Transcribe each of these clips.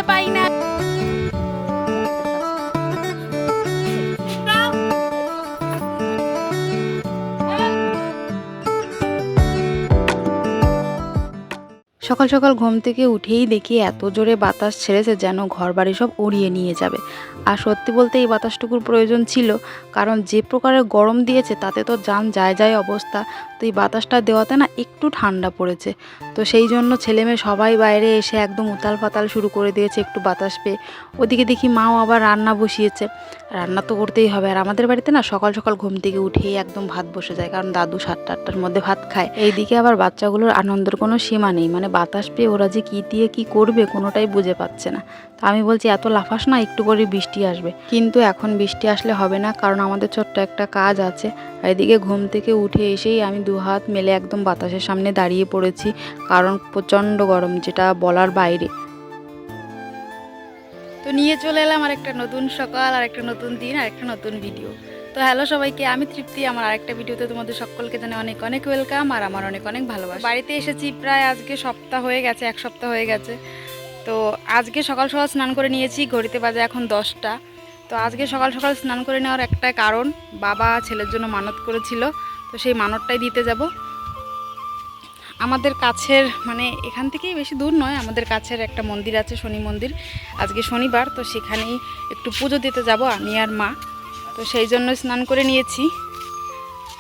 পাই না। সকাল সকাল ঘুম থেকে উঠেই দেখি এত জোরে বাতাস ছেড়েছে যেন ঘরবাড়ি সব উড়িয়ে নিয়ে যাবে। আর সত্যি বলতে এই বাতাসটুকুর প্রয়োজন ছিল, কারণ যে প্রকারের গরম দিয়েছে তাতে তো জান যায় যায় অবস্থা। তো এই বাতাসটা দেওয়াতে না একটু ঠান্ডা পড়েছে। তো সেই জন্য ছেলেমেয়ে সবাই বাইরে এসে একদম উতাল ফাতাল শুরু করে দিয়েছে একটু বাতাস পেয়ে। ওদিকে দেখি মাও আবার রান্না বসিয়েছে। রান্না তো করতেই হবে, আর আমাদের বাড়িতে না সকাল সকাল ঘুম থেকে উঠেই একদম ভাত বসে যায়, কারণ দাদু 7টা-8টার মধ্যে ভাত খায়। এইদিকে আবার বাচ্চাগুলোর আনন্দের কোনো সীমা নেই, মানে বাতাস পেয়ে ওরা যে কী দিয়ে কী করবে কোনোটাই বুঝে পাচ্ছে না। তো আমি বলছি এত লাফাস না, একটু করে বৃষ্টি আসবে। কিন্তু এখন বৃষ্টি আসলে হবে না, কারণ আমাদের ছোট্ট একটা কাজ আছে। এদিকে ঘুম থেকে উঠে এসেই আমি 2 হাত মেলে একদম বাতাসের সামনে দাঁড়িয়ে পড়েছি, কারণ প্রচণ্ড গরম, যেটা বলার বাইরে। তো নিয়ে চলে এলাম আর একটা নতুন সকাল, আর একটা নতুন দিন, আর একটা নতুন ভিডিও। তো হ্যালো সবাইকে, আমি তৃপ্তি। আমার আরেকটা ভিডিওতে তোমাদের সকলকে জানাই অনেক অনেক ওয়েলকাম, আর আমার অনেক অনেক ভালোবাসা। বাড়িতে এসেছি প্রায় আজকে সপ্তাহ হয়ে গেছে, 1 সপ্তাহ হয়ে গেছে। তো আজকে সকাল সকাল স্নান করে নিয়েছি, ঘড়িতে বাজে এখন 10টা। তো আজকে সকাল সকাল স্নান করে নেওয়ার একটা কারণ, বাবা ছেলের জন্য মানত করেছিল, তো সেই মানতটাই দিতে যাব। আমাদের কাছের, মানে এখান থেকেই বেশি দূর নয়, আমাদের কাছের একটা মন্দির আছে, শনি মন্দির। আজকে শনিবার, তো সেখানেই একটু পুজো দিতে যাব আমি আর মা। তো সেই জন্য স্নান করে নিয়েছি।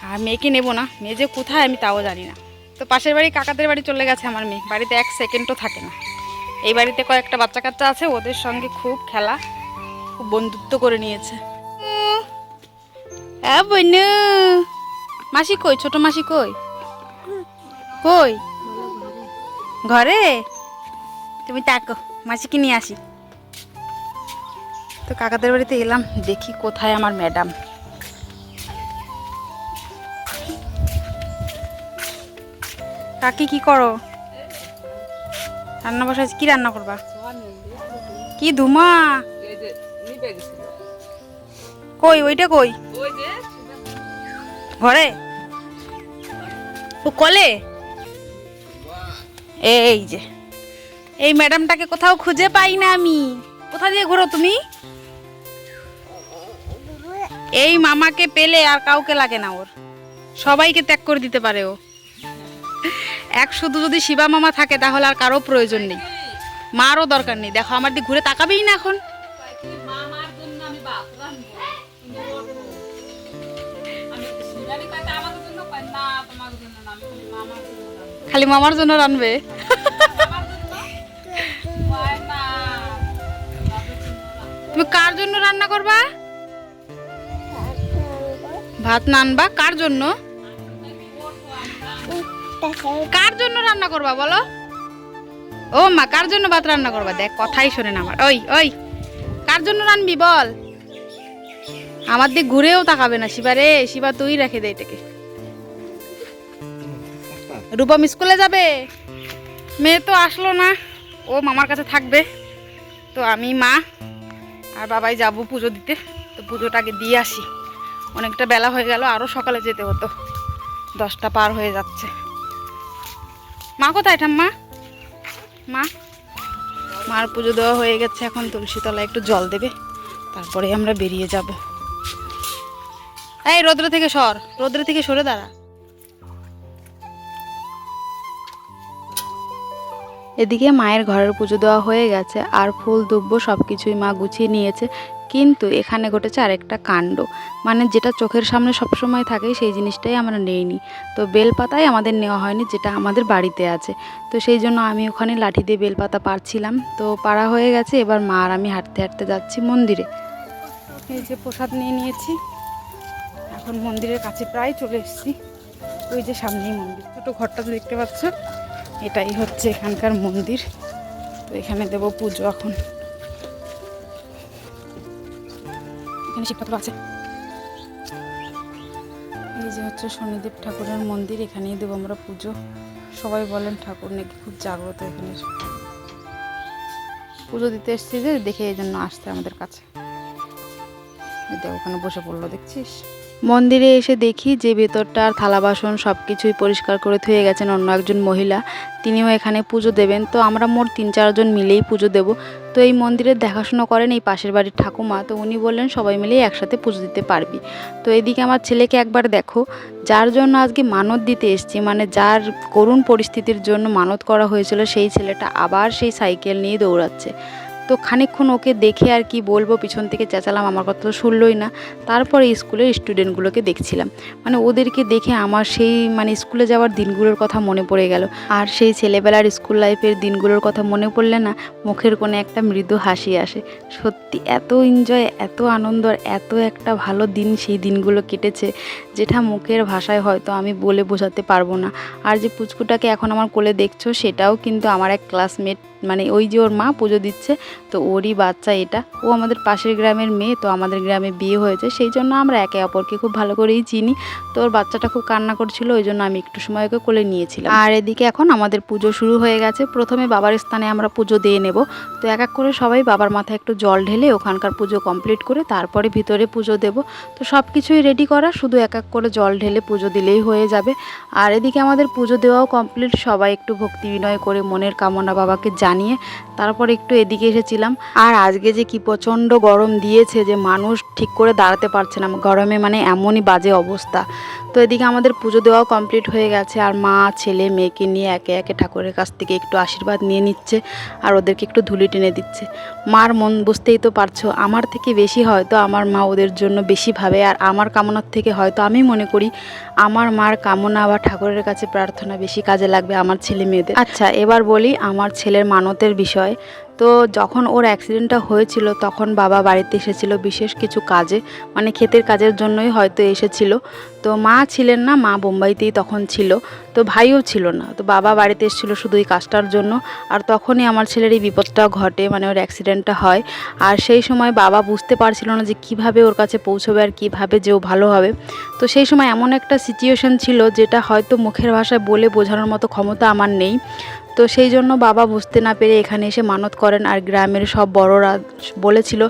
আর মেয়েকে নেব না, মেয়ে যে কোথায় আমি তাও জানি না। তো পাশের বাড়ি কাকাদের বাড়ি চলে গেছে আমার মেয়ে, বাড়িতে 1 সেকেন্ডও থাকে না। এই বাড়িতে কয়েকটা বাচ্চা কাচ্চা আছে, ওদের সঙ্গে খুব খেলা, খুব বন্ধুত্ব করে নিয়েছে। বইনু মাসি কই, ছোট মাসি কই? কই? ঘরে? তুমি তাকো, মাসিকে নিয়ে আসি। তো কাকাদের বাড়িতে এলাম, দেখি কোথায় আমার ম্যাডাম। কাকি কি করো? রান্না বসাইছি, কি রান্না করবা? কি ধুমা! কই ওইটা, কই? ঘরে? ও কলে? এই যে এই ম্যাডামটাকে কোথাও খুঁজে পাই না আমি। কোথা দিয়ে ঘোরো তুমি? এই মামাকে পেলে আর কাউকে লাগে না, ওর সবাইকে ত্যাগ করে দিতে পারে ও। শুধু যদি শিবা মামা থাকে তাহলে আর কারো প্রয়োজন নেই, মারও দরকার নেই। দেখো আমার দিকে ঘুরে তাকাবেই না এখন। খালি মামার জন্য রানবে। তুমি কার জন্য রান্না করবা? ভাত না আনবা? কার জন্য? কার জন্য রান্না করবা বলো? ও মা, কার জন্য ভাত রান্না করবা? দেখ কথাই শোনে না আমার। ওই ওই, কার জন্য রানবি বল? আমার দিক ঘুরেও তাকাবে না শিবা রে। শিবা তুই রেখে দে এটাকে। রূপম স্কুলে যাবে, মেয়ে তো আসলো না, ও মামার কাছে থাকবে। তো আমি, মা আর বাবাই যাব পুজো দিতে। তো পুজোটাকে দিয়ে আসি, অনেকটা বেলা হয়ে গেল, আরও সকালে যেতে হতো, 10টা পার হয়ে যাচ্ছে। মা কোথায় ঠাম্মা? মা, মার পুজো দেওয়া হয়ে গেছে, এখন তুলসী তলায় একটু জল দেবে, তারপরে আমরা বেরিয়ে যাব। এই রৌদ্র থেকে সর, রৌদ্র থেকে সরে দাঁড়া। এদিকে মায়ের ঘরের পুজো দেওয়া হয়ে গেছে, আর ফুল দুব্ব সব কিছুই মা গুছিয়ে নিয়েছে। কিন্তু এখানে ঘটেছে আরেকটা কাণ্ড, মানে যেটা চোখের সামনে সবসময় থাকে সেই জিনিসটাই আমরা নেইনি। তো বেলপাতাই আমাদের নেওয়া হয়নি, যেটা আমাদের বাড়িতে আছে। তো সেই জন্য আমি ওখানে লাঠি দিয়ে বেলপাতা পারছিলাম, তো পাড়া হয়ে গেছে। এবার মা আর আমি হাঁটতে হাঁটতে যাচ্ছি মন্দিরে। এই যে প্রসাদ নিয়ে নিয়েছি, এখন মন্দিরের কাছে প্রায় চলে এসেছি। ওই যে সামনেই মন্দির, ছোটো ঘরটা তো দেখতে পাচ্ছ, এটাই হচ্ছে এখানকার মন্দির। তো এখানে দেব পুজো এখন। এখানে শিবপাত্র আছে। এই যে হচ্ছে শনিদেব ঠাকুরের মন্দির, এখানেই দেবো আমরা পুজো। সবাই বলেন ঠাকুর নাকি খুব জাগ্রত এখানে। পুজো দিতে এসছি যে, দেখে এই জন্য আসতে আমাদের কাছে। দেখ ওখানে বসে পড়লো, দেখছিস? মন্দিরে এসে দেখি যে ভেতরটা আর থালা বাসন সব কিছুই পরিষ্কার করে ধুয়ে গেছেন অন্য একজন মহিলা, তিনিও এখানে পুজো দেবেন। তো আমরা মোট 3-4 জন মিলেই পুজো দেব। তো এই মন্দিরের দেখাশোনা করেন এই পাশের বাড়ির ঠাকুমা, তো উনি বললেন সবাই মিলেই একসাথে পুজো দিতে পারবি। তো এদিকে আমার ছেলেকে একবার দেখো, যার জন্য আজকে মানত দিতে এসেছি, মানে যার করুণ পরিস্থিতির জন্য মানত করা হয়েছিল, সেই ছেলেটা আবার সেই সাইকেল নিয়ে দৌড়াচ্ছে। তো খানিকক্ষণ ওকে দেখে আর কি বলবো, পিছন থেকে চেঁচালাম, আমার কথা তো শুনলই না। তারপরে স্কুলের স্টুডেন্টগুলোকে দেখছিলাম, মানে ওদেরকে দেখে আমার সেই মানে স্কুলে যাওয়ার দিনগুলোর কথা মনে পড়ে গেল। আর সেই ছেলেবেলার স্কুল লাইফের দিনগুলোর কথা মনে পড়লে না মুখের কোণে একটা মৃদু হাসি আসে। সত্যি এত এনজয়, এত আনন্দ, এত একটা ভালো দিন সেই দিনগুলো কেটেছে, যেটা মুখের ভাষায় হয়তো আমি বলে বোঝাতে পারবো না। আর যে পুচকুটাকে এখন আমার কোলে দেখছো, সেটাও কিন্তু আমার এক ক্লাসমেট, মানে ওই যে ওর মা পুজো দিচ্ছে, তো ওরই বাচ্চা এটা। ও আমাদের পাশের গ্রামের মেয়ে, তো আমাদের গ্রামে বিয়ে হয়েছে, সেই জন্য আমরা একে অপরকে খুব ভালো করেই চিনি। তো ওর বাচ্চাটা খুব কান্না করছিল, ওই জন্য আমি একটু সময় ওকে কোলে নিয়েছিলাম। আর এদিকে এখন আমাদের পুজো শুরু হয়ে গেছে। প্রথমে বাবার স্থানে আমরা পুজো দিয়ে নেব। তো এক এক করে সবাই বাবার মাথায় একটু জল ঢেলে ওখানকার পুজো কমপ্লিট করে তারপরে ভিতরে পুজো দেব। তো সব কিছুই রেডি করা, শুধু এক এক করে জল ঢেলে পুজো দিলেই হয়ে যাবে। আর এদিকে আমাদের পুজো দেওয়াও কমপ্লিট, সবাই একটু ভক্তি বিনয় করে মনের কামনা বাবাকে জানিয়ে তারপর একটু এদিকে এসেছিলাম। আর আজকে যে কি প্রচণ্ড গরম দিয়েছে যে মানুষ ঠিক করে দাঁড়াতে পারছে না গরমে, মানে এমনই বাজে অবস্থা। তো এদিকে আমাদের পুজো দেওয়াও কমপ্লিট হয়ে গেছে, আর মা ছেলে মেয়েকে নিয়ে একে একে ঠাকুরের কাছ থেকে একটু আশীর্বাদ নিয়ে নিচ্ছে আর ওদেরকে একটু ধুলি টেনে দিচ্ছে। মার মন বুঝতেই তো পারছো, আমার থেকে বেশি হয়তো আমার মা ওদের জন্য বেশি ভাবে, আর আমার কামনার থেকে হয়তো আমি মনে করি আমার মার কামনা বা ঠাকুরের কাছে প্রার্থনা বেশি কাজে লাগবে আমার ছেলে মেয়েদের। আচ্ছা, এবার বলি আমার ছেলের মানতের বিষয়। তো যখন ওর অ্যাক্সিডেন্টটা হয়েছিল তখন বাবা বাড়িতে এসেছিল বিশেষ কিছু কাজে, মানে ক্ষেতের কাজের জন্যই হয়তো এসেছিল। তো মা ছিলেন না, মা বোম্বাইতেই তখন ছিল, তো ভাইও ছিল না। তো বাবা বাড়িতে এসেছিলো শুধু এই কাজটার জন্য। আর তখনই আমার ছেলের এই বিপদটা ঘটে, মানে ওর অ্যাক্সিডেন্টটা হয়। আর সেই সময় বাবা বুঝতে পারছিল না যে কিভাবে ওর কাছে পৌঁছবে আর কিভাবে যে ও ভালো হবে। তো সেই সময় এমন একটা সিচুয়েশন ছিল যেটা হয়তো মুখের ভাষায় বলে বোঝানোর মতো ক্ষমতা আমার নেই। তো সেই জন্য বাবা বুঝতে না পেরে এখানে এসে মানত করেন, আর গ্রামের সব বড়রা বলেছিল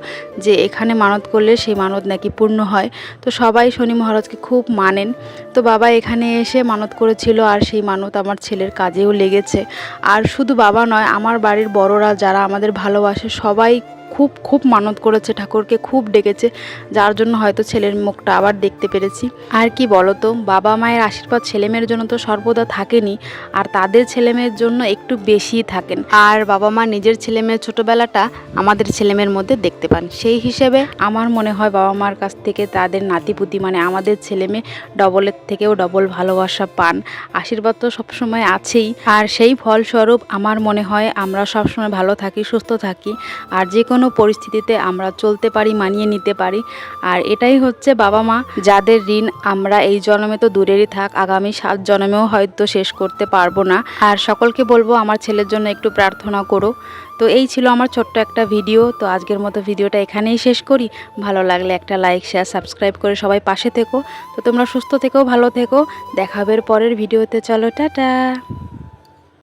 যে এখানে মানত করলে সেই মানত নাকি পূর্ণ হয়। তো সবাই শনি মহারাজকে খুব মানেন। তো বাবা এখানে এসে মানত করেছিল, আর সেই মানত আমার ছেলের কাজেও লেগেছে। আর শুধু বাবা নয়, আমার বাড়ির বড়রা যারা আমাদের ভালোবাসে সবাই খুব খুব মানত করেছে, ঠাকুরকে খুব ডেকেছে, যার জন্য হয়তো ছেলের মুখটা আবার দেখতে পেরেছি। আর কি বলতো, বাবা মায়ের আশীর্বাদ ছেলেমেয়ের জন্য তো সর্বদা থাকেনি, আর তাদের ছেলেমেয়ের জন্য একটু বেশিই থাকেন। আর বাবা মা নিজের ছেলেমেয়ের ছোটোবেলাটা আমাদের ছেলেমেয়ের মধ্যে দেখতে পান, সেই হিসেবে আমার মনে হয় বাবা মার কাছ থেকে তাদের নাতিপুতি মানে আমাদের ছেলেমেয়ে ডবলের থেকেও ডবল ভালোবাসা পান। আশীর্বাদ তো সবসময় আছেই, আর সেই ফলস্বরূপ আমার মনে হয় আমরা সবসময় ভালো থাকি, সুস্থ থাকি, আর যে কোনো পরিস্থিতিতে আমরা চলতে পারি, মানিয়ে নিতে পারি। আর এটাই হচ্ছে বাবা মা, যাদের ঋণ আমরা এই জন্মে তো দূরেরই থাক, আগামী 7 জন্মেও হয়তো শেষ করতে পারবো না। আর সকলকে বলবো আমার ছেলের জন্য একটু প্রার্থনা করো। তো এই ছিল আমার ছোট্ট একটা ভিডিও। তো আজকের মতো ভিডিওটা এখানেই শেষ করি। ভালো লাগলে একটা লাইক, শেয়ার, সাবস্ক্রাইব করে সবাই পাশে থেকো। তো তোমরা সুস্থ থেকো, ভালো থেকো। দেখা হবে পরের ভিডিওতে। চলো, টাটা।